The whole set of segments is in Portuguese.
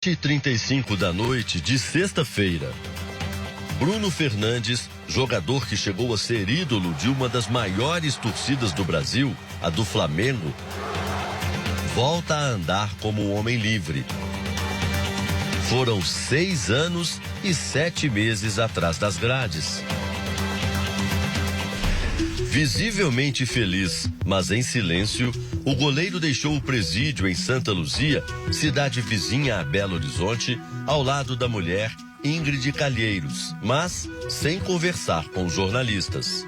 7h35 da noite de sexta-feira. Bruno Fernandes, jogador que chegou a ser ídolo de uma das maiores torcidas do Brasil, a do Flamengo, volta a andar como um homem livre. Foram 6 anos e 7 meses atrás das grades. Visivelmente feliz, mas em silêncio, o goleiro deixou o presídio em Santa Luzia, cidade vizinha a Belo Horizonte, ao lado da mulher Ingrid Calheiros, mas sem conversar com os jornalistas.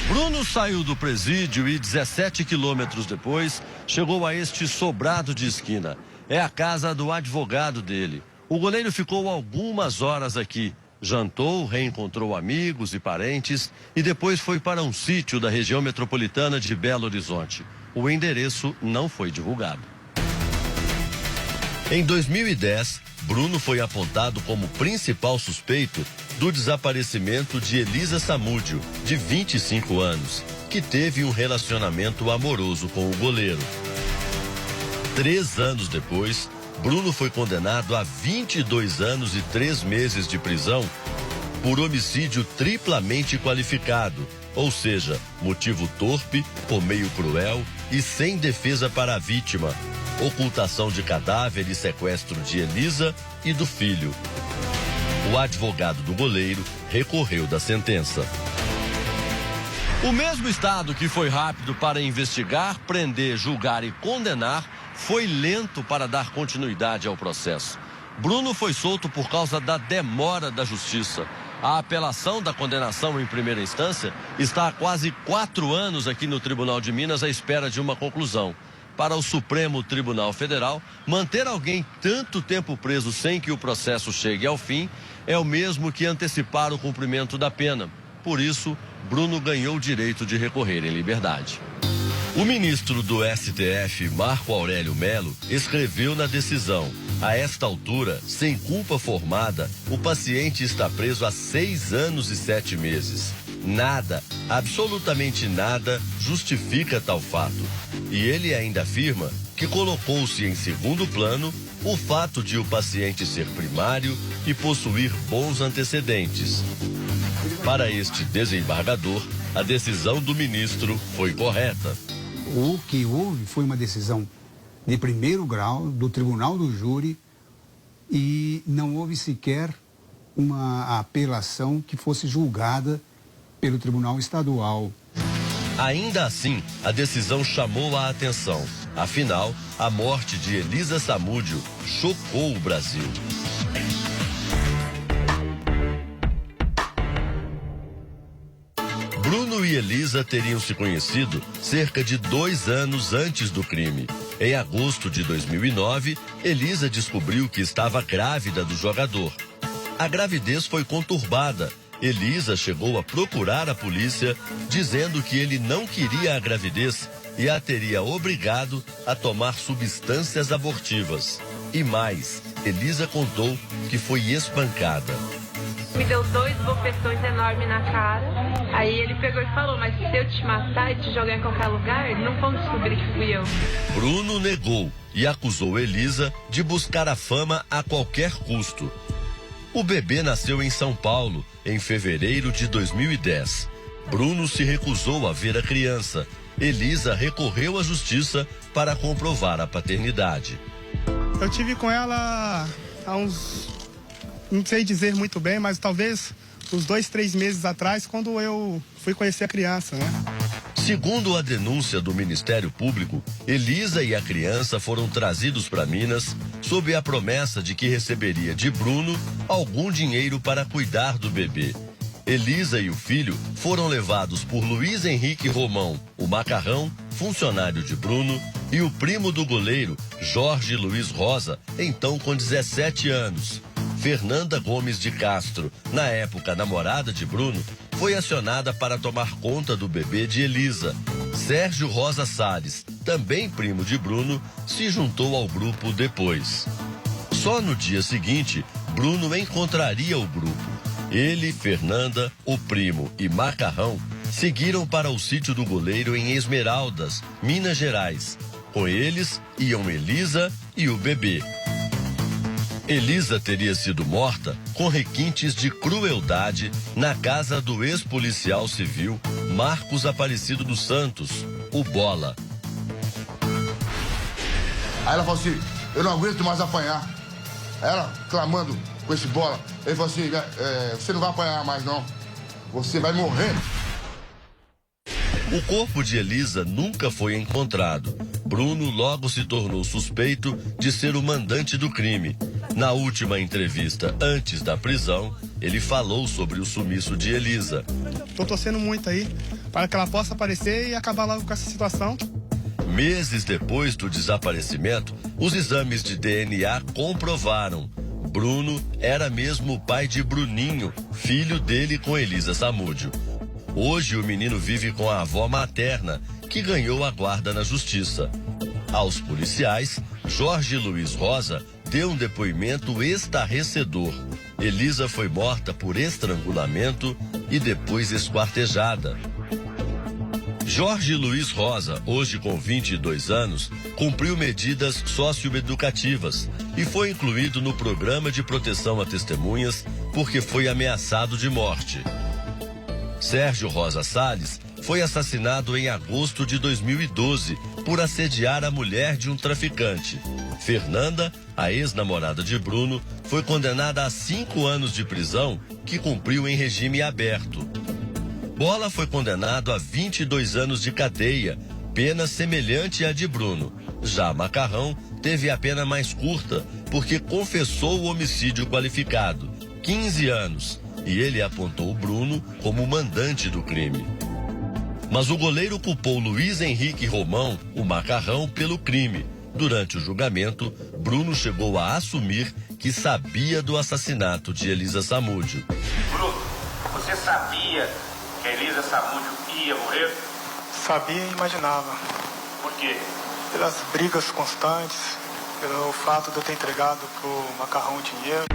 Bruno saiu do presídio e 17 quilômetros depois chegou a este sobrado de esquina. É a casa do advogado dele. O goleiro ficou algumas horas aqui. Jantou, reencontrou amigos e parentes e depois foi para um sítio da região metropolitana de Belo Horizonte. O endereço não foi divulgado. Em 2010, Bruno foi apontado como principal suspeito do desaparecimento de Elisa Samúdio, de 25 anos, que teve um relacionamento amoroso com o goleiro. 3 anos depois, Bruno foi condenado a 22 anos e 3 meses de prisão por homicídio triplamente qualificado, ou seja, motivo torpe, por meio cruel e sem defesa para a vítima, ocultação de cadáver e sequestro de Elisa e do filho. O advogado do goleiro recorreu da sentença. O mesmo Estado que foi rápido para investigar, prender, julgar e condenar, foi lento para dar continuidade ao processo. Bruno foi solto por causa da demora da justiça. A apelação da condenação em primeira instância está há quase 4 anos aqui no Tribunal de Minas à espera de uma conclusão. Para o Supremo Tribunal Federal, manter alguém tanto tempo preso sem que o processo chegue ao fim é o mesmo que antecipar o cumprimento da pena. Por isso, Bruno ganhou o direito de recorrer em liberdade. O ministro do STF, Marco Aurélio Mello, escreveu na decisão: a esta altura, sem culpa formada, o paciente está preso há 6 anos e 7 meses. Nada, absolutamente nada, justifica tal fato. E ele ainda afirma que colocou-se em segundo plano o fato de o paciente ser primário e possuir bons antecedentes. Para este desembargador, a decisão do ministro foi correta. O que houve foi uma decisão de primeiro grau do Tribunal do Júri e não houve sequer uma apelação que fosse julgada pelo Tribunal Estadual. Ainda assim, a decisão chamou a atenção. Afinal, a morte de Elisa Samúdio chocou o Brasil. Bruno e Elisa teriam se conhecido cerca de 2 anos antes do crime. Em agosto de 2009, Elisa descobriu que estava grávida do jogador. A gravidez foi conturbada. Elisa chegou a procurar a polícia, dizendo que ele não queria a gravidez e a teria obrigado a tomar substâncias abortivas. E mais, Elisa contou que foi espancada. Me deu 2 bofetões enormes na cara. Aí ele pegou e falou: mas se eu te matar e te jogar em qualquer lugar, não vão descobrir que fui eu. Bruno negou e acusou Elisa de buscar a fama a qualquer custo. O bebê nasceu em São Paulo em fevereiro de 2010. Bruno se recusou a ver a criança. Elisa recorreu à justiça para comprovar a paternidade. Eu tive com ela há uns, não sei dizer muito bem, mas talvez uns 2, 3 meses atrás, quando eu fui conhecer a criança, né? Segundo a denúncia do Ministério Público, Elisa e a criança foram trazidos para Minas sob a promessa de que receberia de Bruno algum dinheiro para cuidar do bebê. Elisa e o filho foram levados por Luiz Henrique Romão, o Macarrão, funcionário de Bruno, e o primo do goleiro, Jorge Luiz Rosa, então com 17 anos. Fernanda Gomes de Castro, na época namorada de Bruno, foi acionada para tomar conta do bebê de Elisa. Sérgio Rosa Salles, também primo de Bruno, se juntou ao grupo depois. Só no dia seguinte, Bruno encontraria o grupo. Ele, Fernanda, o primo e Macarrão seguiram para o sítio do goleiro em Esmeraldas, Minas Gerais. com eles iam Elisa e o bebê. Elisa teria sido morta com requintes de crueldade na casa do ex-policial civil Marcos Aparecido dos Santos, o Bola. Aí ela falou assim, eu não aguento mais apanhar. Ela clamando com esse Bola. Ele falou assim, você não vai apanhar mais não, você vai morrer. O corpo de Elisa nunca foi encontrado. Bruno logo se tornou suspeito de ser o mandante do crime. Na última entrevista antes da prisão, ele falou sobre o sumiço de Elisa. Estou torcendo muito aí para que ela possa aparecer e acabar logo com essa situação. Meses depois do desaparecimento, os exames de DNA comprovaram. Bruno era mesmo o pai de Bruninho, filho dele com Elisa Samúdio. Hoje o menino vive com a avó materna, que ganhou a guarda na justiça. Aos policiais, Jorge Luiz Rosa deu um depoimento estarrecedor. Elisa foi morta por estrangulamento e depois esquartejada. Jorge Luiz Rosa, hoje com 22 anos, cumpriu medidas socioeducativas e foi incluído no programa de proteção a testemunhas porque foi ameaçado de morte. Sérgio Rosa Salles foi assassinado em agosto de 2012 por assediar a mulher de um traficante. Fernanda, a ex-namorada de Bruno, foi condenada a 5 anos de prisão, que cumpriu em regime aberto. Bola foi condenado a 22 anos de cadeia, pena semelhante à de Bruno. Já Macarrão teve a pena mais curta, porque confessou o homicídio qualificado, 15 anos, e ele apontou Bruno como o mandante do crime. Mas o goleiro culpou Luiz Henrique Romão, o Macarrão, pelo crime. Durante o julgamento, Bruno chegou a assumir que sabia do assassinato de Elisa Samúdio. Bruno, você sabia que a Elisa Samúdio ia morrer? Sabia e imaginava. Por quê? Pelas brigas constantes, pelo fato de eu ter entregado pro Macarrão dinheiro.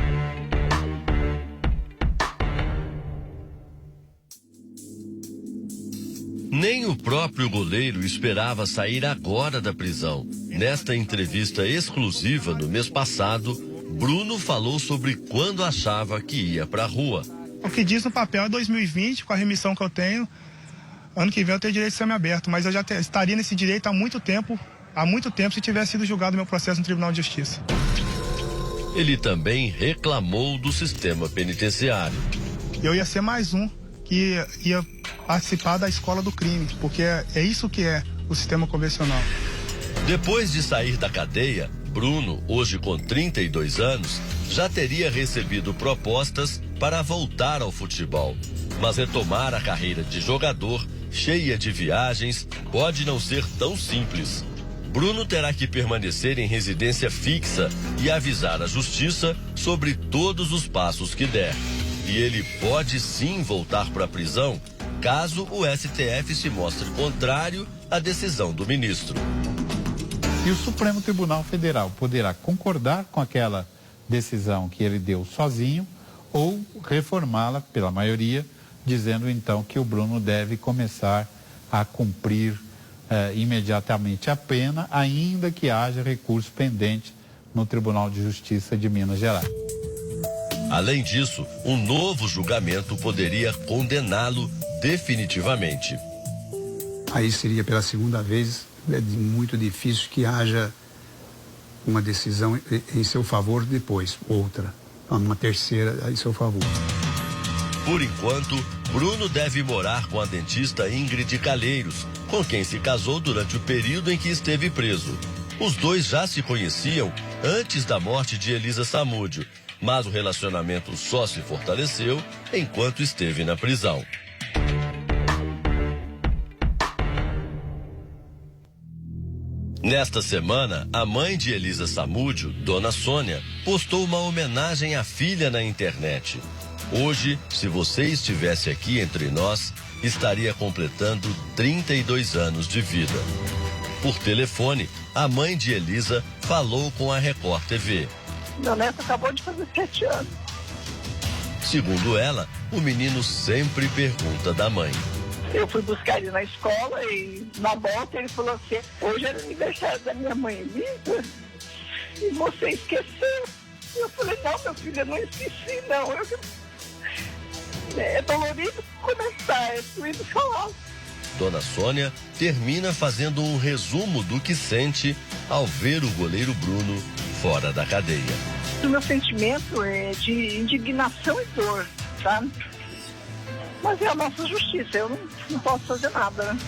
Nem o próprio goleiro esperava sair agora da prisão. Nesta entrevista exclusiva no mês passado, Bruno falou sobre quando achava que ia pra rua. O que diz no papel é 2020, com a remissão que eu tenho. Ano que vem eu tenho direito de semiaberto, mas eu já estaria nesse direito há muito tempo se tivesse sido julgado meu processo no Tribunal de Justiça. Ele também reclamou do sistema penitenciário. Eu ia ser mais um que ia participar da escola do crime, porque é isso que é o sistema convencional. Depois de sair da cadeia, Bruno, hoje com 32 anos, já teria recebido propostas para voltar ao futebol. Mas retomar a carreira de jogador, cheia de viagens, pode não ser tão simples. Bruno terá que permanecer em residência fixa e avisar a justiça sobre todos os passos que der. E ele pode sim voltar para a prisão, caso o STF se mostre contrário à decisão do ministro. E o Supremo Tribunal Federal poderá concordar com aquela decisão que ele deu sozinho ou reformá-la pela maioria, dizendo então que o Bruno deve começar a cumprir imediatamente a pena, ainda que haja recurso pendente no Tribunal de Justiça de Minas Gerais. Além disso, um novo julgamento poderia condená-lo definitivamente. Aí seria pela segunda vez, é muito difícil que haja uma decisão em seu favor depois, outra, uma terceira em seu favor. Por enquanto, Bruno deve morar com a dentista Ingrid Calheiros, com quem se casou durante o período em que esteve preso. Os dois já se conheciam antes da morte de Elisa Samúdio, mas o relacionamento só se fortaleceu enquanto esteve na prisão. Nesta semana, a mãe de Elisa Samúdio, Dona Sônia, postou uma homenagem à filha na internet. Hoje, se você estivesse aqui entre nós, estaria completando 32 anos de vida. Por telefone, a mãe de Elisa falou com a Record TV. Meu neto acabou de fazer 7 anos. Segundo ela, o menino sempre pergunta da mãe. Eu fui buscar ele na escola e na volta ele falou assim, hoje era aniversário da minha mãe Elisa e você esqueceu. Eu falei, não, meu filho, eu não esqueci, não. É dolorido começar, é doído falar. Dona Sônia termina fazendo um resumo do que sente ao ver o goleiro Bruno fora da cadeia. O meu sentimento é de indignação e dor, sabe? Mas é a nossa justiça, eu não posso fazer nada, né?